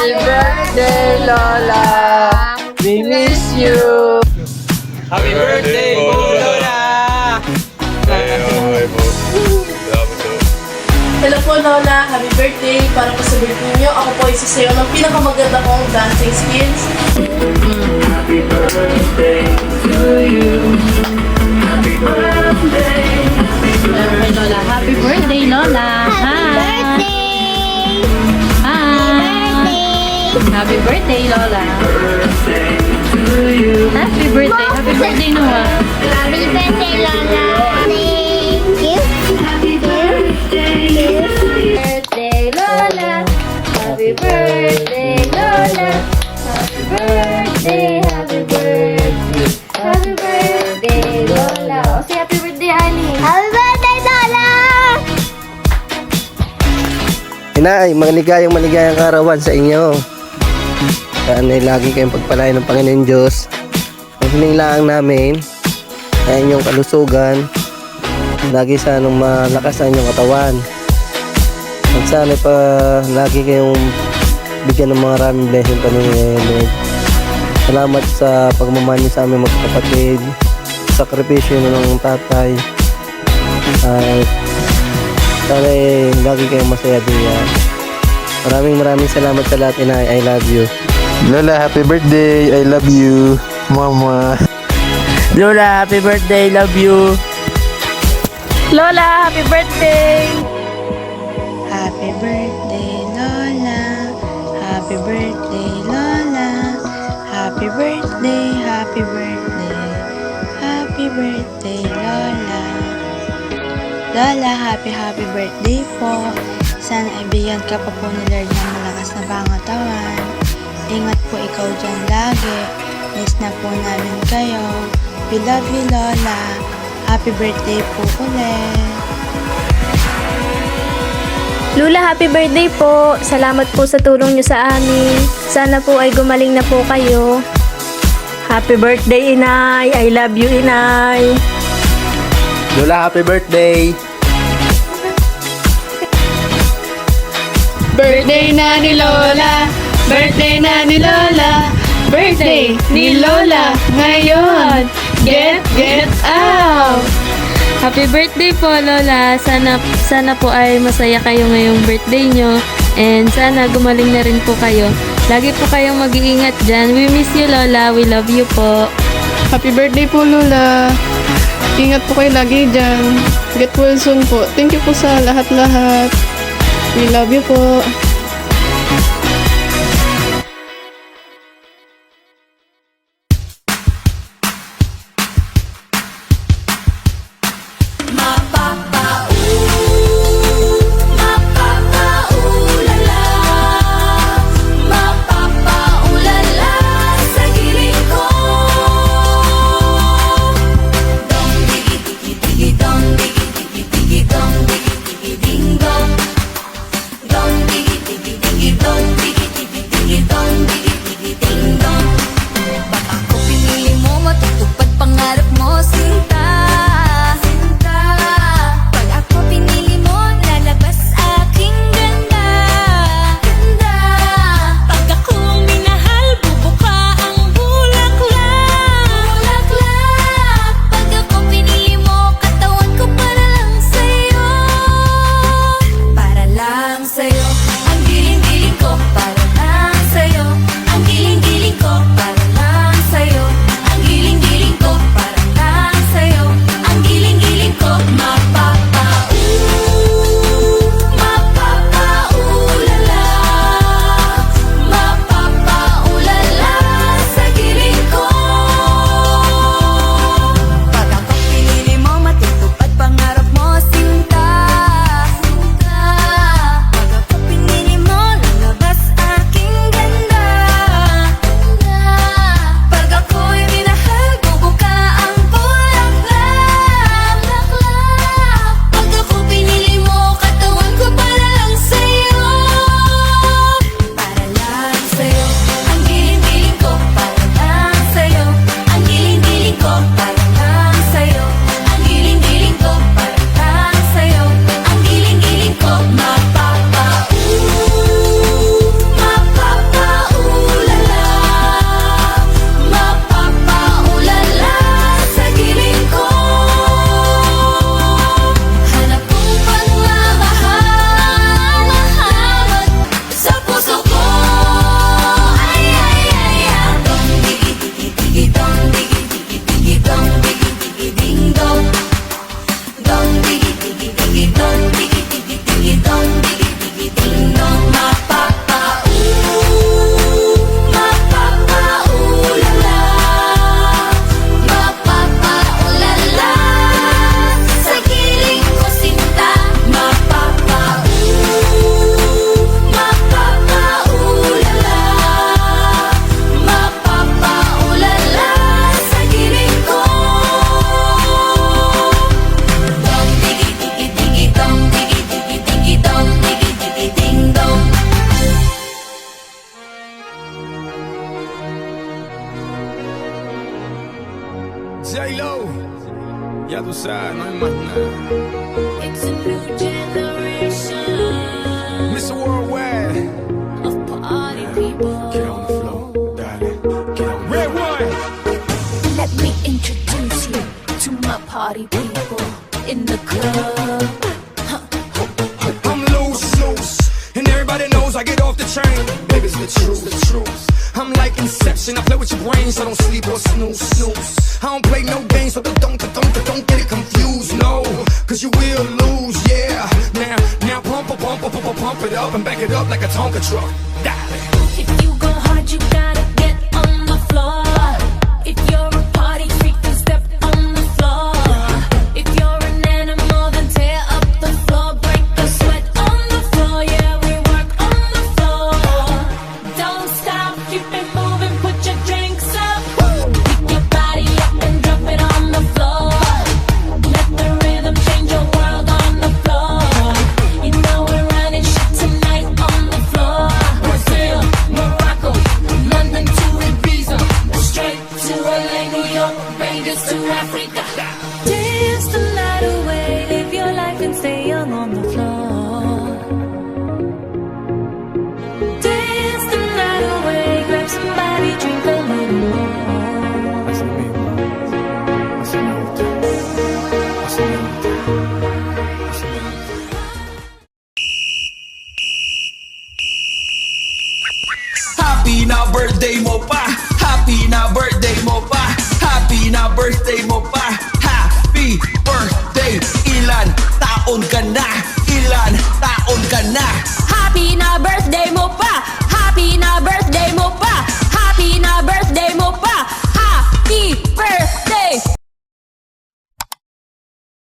Happy birthday, Lola! We miss you! Happy birthday po, Lola! Hello po Lola, happy birthday! Para po sa birthday niyo, ako po isasayaw ng pinakamaganda kong dancing skills. Happy birthday to you. Happy birthday. Happy Lola. Happy birthday, Lola! Hi! Happy birthday, Lola! Birthday to you. Happy birthday! Happy birthday, Noah! Happy birthday, Lola. Thank you. Happy birthday. Birthday, Lola. Happy birthday, Lola. Happy birthday, happy birthday. Happy birthday, Lola. O, say happy birthday, Ali. Happy birthday, Lola. Inay, maligayang karawan sa inyo. Sana ay lagi kayong pagpalain ng Panginoon Diyos. Ang hinihinglaan namin ay inyong kalusugan. Lagi sanang malakas ang inyong katawan. At sana pa lagi kayong bigyan ng mga maraming blessing pa ni Lord. Salamat sa pagmamahal niyo sa aming magkakapatid. Sakripisyo ng tatay. At sana ay lagi kayong masaya diyan. Maraming salamat sa lahat, Inay. I love you. Lola, happy birthday. I love you. Mama. Lola, happy birthday! Love you! Lola, happy birthday! Happy birthday, Lola. Happy birthday, Lola. Happy birthday, happy birthday. Happy birthday, Lola. Lola, happy birthday po. Sana ibigyan ka pa po ni Lord ng malakas na pangatawan. Ingat po ikaw dyan lagi. Miss na po namin kayo. We love you, Lola. Happy birthday po ulit. Lola, happy birthday po. Salamat po sa tulong niyo sa amin. Sana po ay gumaling na po kayo. Happy birthday, Inay! I love you, Inay! Lola, happy birthday! Birthday na ni Lola! Birthday na ni Lola! Birthday ni Lola ngayon! Get out! Happy birthday po, Lola. Sana po ay masaya kayo ngayong birthday nyo. And sana gumaling na rin po kayo. Lagi po kayong mag-iingat dyan. We miss you, Lola. We love you po. Happy birthday po Lola! Ingat po kayo lagi dyan. Get well soon po. Thank you po sa lahat-lahat. We love you po. Dong digi J-Lo, ya tú sabes, no hay más nada. It's a new generation Mr. Worldwide, of party people. get on the floor, darling, get on. Red one. Let me introduce you to my party people in the club. I'm loose, and everybody knows I get off the train. Baby, it's the truth. I'm like Inception, I play with your brains, I don't sleep or snooze. I don't play no games, so don't get it confused, no. Cause you will lose, yeah. Now pump it up and back it up like a Tonka truck. Darling. If you go hard, you gotta get on the floor. If you're a party freak, then step on the floor. If you're an animal, then tear up the floor. Break the sweat on the floor, yeah, we work on the floor. Don't stop, keep it moving, put your drinks up. Pick your body up and drop it on the floor. Let the rhythm change your world on the floor. You know we're running shit tonight on the floor. Brazil, Morocco, London to Ibiza, straight to LA, New York, Vegas to Africa. Dance the night away, live your life and stay young on the floor. Dance the night away, grab somebody, drink a little more. Happy na birthday mo pa, happy na birthday mo pa, happy na birthday mo pa, happy birthday. Ilan taon ka na, ilan taon ka na. Happy na birthday mo pa, happy na birthday